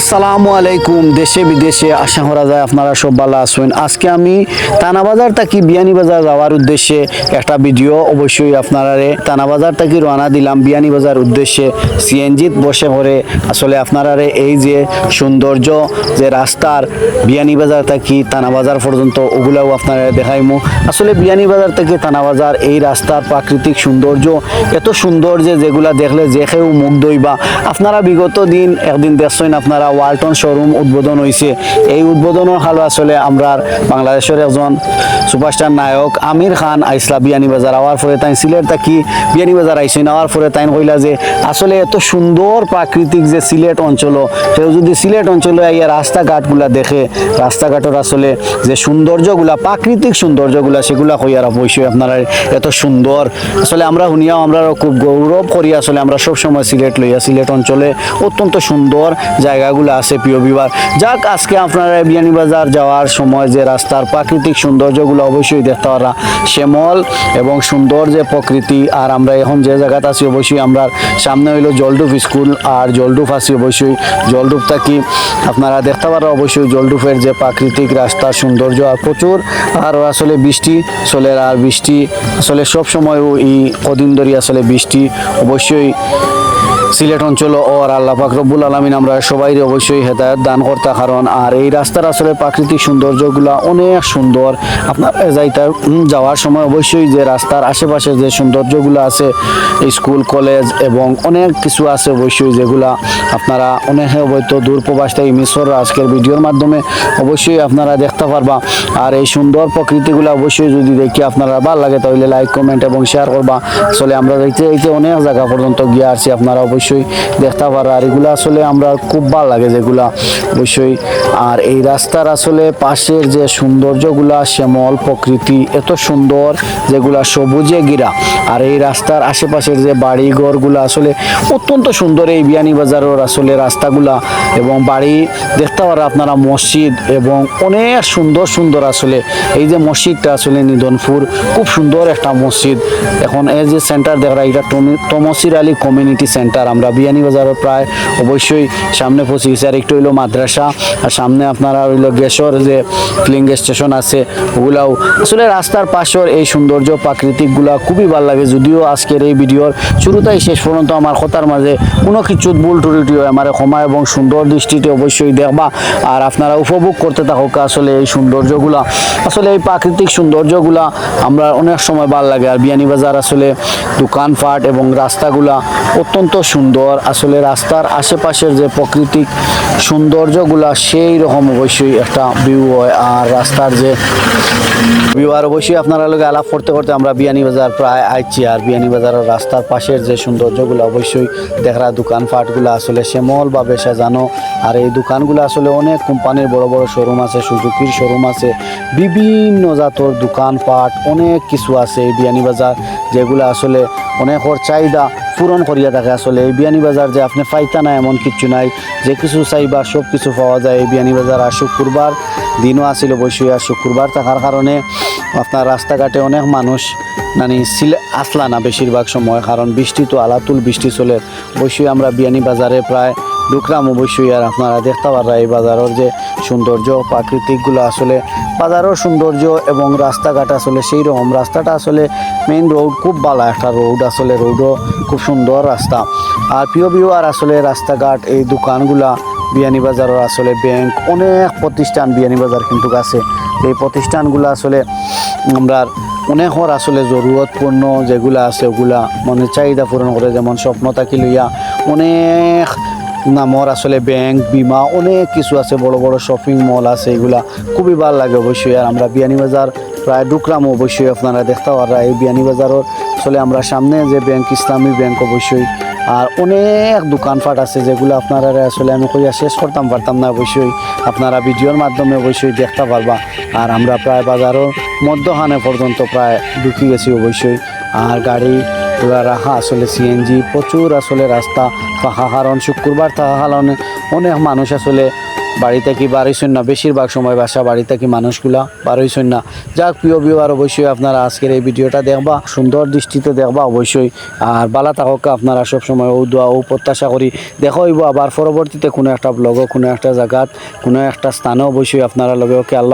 আসসালামু আলাইকুম। দেশে বিদেশে আশা করা যায় আপনারা সব ভালো আছেন। আজকে আমি থানাবাজার থেকে বিয়ানীবাজার যাওয়ার উদ্দেশ্যে একটা ভিডিও অবশ্যই আপনারা থানাবাজার থেকে রওনা দিলাম বিয়ানীবাজার উদ্দেশ্যে সিএনজিত বসে করে আসলে আপনারা এই যে সৌন্দর্য যে রাস্তার বিয়ানীবাজার থেকে থানাবাজার পর্যন্ত ওগুলাও আপনারা দেখাইমু। আসলে বিয়ানীবাজার থেকে থানাবাজার এই রাস্তার প্রাকৃতিক সৌন্দর্য এত সুন্দর যে যেগুলা দেখলে যে কেউ মুগ্ধ হইবা। আপনারা বিগত দিন একদিন দেখছেন আপনারা ওয়ালটন শোরুম উদ্বোধন হয়েছে। এই উদ্বোধনের হাল আসলে আমরা বাংলাদেশের একজন সুপারস্টার নায়ক আমির খান আইসলা বিয়ানীবাজার আওয়ার পরে তাই সিলেট থাকি বিয়ানীবাজার আইসেন আওয়ার পরে তাই কইলা যে আসলে এত সুন্দর প্রাকৃতিক যে সিলেট অঞ্চল, কেউ যদি সিলেট অঞ্চলে আইয়া রাস্তাঘাটগুলা দেখে রাস্তাঘাটের আসলে যে সৌন্দর্যগুলা প্রাকৃতিক সৌন্দর্যগুলা সেগুলা কইয়ার অবশ্যই আপনারা এত সুন্দর আসলে আমরা শুনিয়াও আমরা খুব গৌরব করি। আসলে আমরা সবসময় সিলেট লইয়া সিলেট অঞ্চলে অত্যন্ত সুন্দর জায়গাগুলো আছে প্রিয় বিবার। যাক আজকে আপনারা বিয়ানীবাজার যাওয়ার সময় যে রাস্তার প্রাকৃতিক সৌন্দর্যগুলো অবশ্যই দেখতে পারা শ্যামল এবং সুন্দর যে প্রকৃতি। আর আমরা এখন যে জায়গাটা আছি অবশ্যই আমরা সামনে হইলো জলডুপ স্কুল আর জলডুপ আছি অবশ্যই জলডুপ থাকি আপনারা দেখতে পারা অবশ্যই জলডুপের যে প্রাকৃতিক রাস্তার সৌন্দর্য আর প্রচুর আর আসলে বৃষ্টি চলে আর বৃষ্টি আসলে সব সময় এই কদিন ধরে আসলে বৃষ্টি অবশ্যই সিলেট অঞ্চল আর আল্লাহ পাক রব্বুল আলামিন আমরা সবাই অবশ্যই হেদায়েত দান করতে কারণ আর এই রাস্তার আসলে প্রাকৃতিক সৌন্দর্যগুলো অনেক সুন্দর। আপনার যাওয়ার সময় অবশ্যই যে রাস্তার আশেপাশে যে সৌন্দর্যগুলো আছে স্কুল কলেজ এবং অনেক কিছু আছে অবশ্যই যেগুলা আপনারা অনেকে হয়তো দূর প্রবাস থেকে মিশর আজকের ভিডিওর মাধ্যমে অবশ্যই আপনারা দেখতে পারবা। আর এই সুন্দর প্রকৃতিগুলো অবশ্যই যদি দেখি আপনারা ভালো লাগে তাহলে লাইক কমেন্ট এবং শেয়ার করবা। আসলে আমরা দেখতে দেখতে অনেক জায়গা পর্যন্ত গিয়ে আসছি আপনারা অবশ্যই দেখতে পারা আর এগুলো আসলে আমরা খুব ভালো লাগে যেগুলা অবশ্যই। আর এই রাস্তার আসলে পাশের যে সৌন্দর্যগুলা শ্যামল প্রকৃতি এত সুন্দর যেগুলা সবুজে ঘেরা আর এই রাস্তার আশেপাশের যে বাড়ি ঘরগুলো আসলে অত্যন্ত সুন্দর। এই বিয়ানীবাজারের আসলে রাস্তাগুলা এবং বাড়ি দেখতে পারা আপনারা মসজিদ এবং অনেক সুন্দর সুন্দর আসলে এই যে মসজিদটা আসলে নিধনপুর খুব সুন্দর একটা মসজিদ। এখন এই যে সেন্টার দেখা এটা তমসির আলী কমিউনিটি সেন্টার আমরা বিয়ানীবাজারের প্রায় অবশ্যই সামনে পৌঁছে গেছি। আর একটু হইলো মাদ্রাসা আর সামনে আপনারা হইলো গ্যাসর যে ফিলিং স্টেশন আছে ওগুলাও আসলে রাস্তার পাশের এই সৌন্দর্য প্রাকৃতিকগুলা খুবই ভালো লাগে। যদিও আজকের এই ভিডিওর শুরুতেই শেষ পর্যন্ত আমার কথার মাঝে কোনো কিছু ভুল ত্রুটি হয় আমার ক্ষমা এবং সুন্দর দৃষ্টিতে অবশ্যই দেখবা আর আপনারা উপভোগ করতে থাকুক আসলে এই সৌন্দর্যগুলা আসলে এই প্রাকৃতিক সৌন্দর্যগুলা আমরা অনেক সময় ভালো লাগে। আর বিয়ানীবাজার আসলে দোকানপাট এবং রাস্তাগুলা অত্যন্ত সুন্দর আসলে রাস্তার আশেপাশের যে প্রাকৃতিক সৌন্দর্যগুলা সেই রকম অবশ্যই একটা ভিউ হয়। আর রাস্তার যে ভিউ আর অবশ্যই আপনারা লোক আলাপ করতে করতে আমরা বিয়ানীবাজার প্রায় আইছি। আর বিয়ানীবাজারের রাস্তার পাশের যে সৌন্দর্যগুলো অবশ্যই দেখা দোকানপাটগুলো আসলে শ্যামলভাবে সাজানো আর এই দোকানগুলো আসলে অনেক কোম্পানির বড় বড় শোরুম আছে, সুজুকির শোরুম আছে, বিভিন্ন জাতর দোকানপাট অনেক কিছু আছে এই বিয়ানীবাজার যেগুলো আসলে অনেকের চাহিদা পূরণ করিয়া থাকে। আসলে এই বিয়ানীবাজার যে আপনি পাইতা না এমন কিছু নাই, যে কিছু চাইবা সব কিছু পাওয়া যায় এই বিয়ানীবাজার। আর শুক্রবার দিনও আসিল অবশ্যই আর শুক্রবার থাকার কারণে আপনার রাস্তাঘাটে অনেক মানুষ আসলা না বেশিরভাগ সময় কারণ বৃষ্টি তো আলাতুল বৃষ্টি চলে। অবশ্যই আমরা বিয়ানীবাজারে প্রায় ঢুকলাম অবশ্যই আর আপনারা দেখতে পারা এই বাজারের যে সৌন্দর্য প্রাকৃতিকগুলো আসলে বাজারের সৌন্দর্য এবং রাস্তাঘাট আসলে সেই রকম। রাস্তাটা আসলে মেইন রোড খুব ভালো একটা রোড আসলে রোডও খুব সুন্দর রাস্তা আর প্রিয় আর আসলে রাস্তাঘাট এই দোকানগুলা বিয়ানীবাজারের আসলে ব্যাংক অনেক প্রতিষ্ঠান বিয়ানীবাজার কিন্তু আছে। এই প্রতিষ্ঠানগুলো আসলে আমরা অনেকের আসলে জরুরতপূর্ণ যেগুলো আছে ওগুলা মানে চাহিদা পূরণ করে যেমন স্বপ্ন থাকি লইয়া অনেক নামর আসলে ব্যাংক বিমা অনেক কিছু আছে, বড় বড় শপিং মল আছে, এগুলা খুবই ভালো লাগে অবশ্যই। আর আমরা বিয়ানীবাজার প্রায় ঢুকলাম অবশ্যই আপনারা দেখতে পারা এই বিয়ানীবাজারের আসলে আমরা সামনে যে ব্যাংক ইসলামী ব্যাংক অবশ্যই আর অনেক দোকানপাট আছে যেগুলো আপনারা আসলে আমি কইয়া শেষ করতাম পারতাম না অবশ্যই আপনারা ভিডিওর মাধ্যমে অবশ্যই দেখতে পারবা। আর আমরা প্রায় বাজারের মধ্যখানে পর্যন্ত প্রায় ঢুকে গেছি অবশ্যই। আর গাড়ি রাখা আসলে সিএনজি প্রচুর আসলে রাস্তা ফাঁকা কারণ শুক্রবার থাকা কারণে অনেক মানুষ আসলে বাড়ি থেকে বাড়িছেন না, বেশিরভাগ সময় বাসা বাড়ি থেকে মানুষগুলা বাড়িছেন না। যাক প্রিয় ভিউয়ার, অবশ্যই আপনারা আজকের এই ভিডিওটা দেখবা, সুন্দর দৃষ্টিতে দেখবা অবশ্যই। আর বালা থাকক আপনারা সবসময় ও দোয়া ও প্রত্যাশা করি। দেখা হইব আবার পরবর্তীতে কোনো একটা ব্লগও, কোনো একটা জায়গাত, কোনো একটা স্থানে অবশ্যই আপনারা লগে। ওকে, আল্লাহ।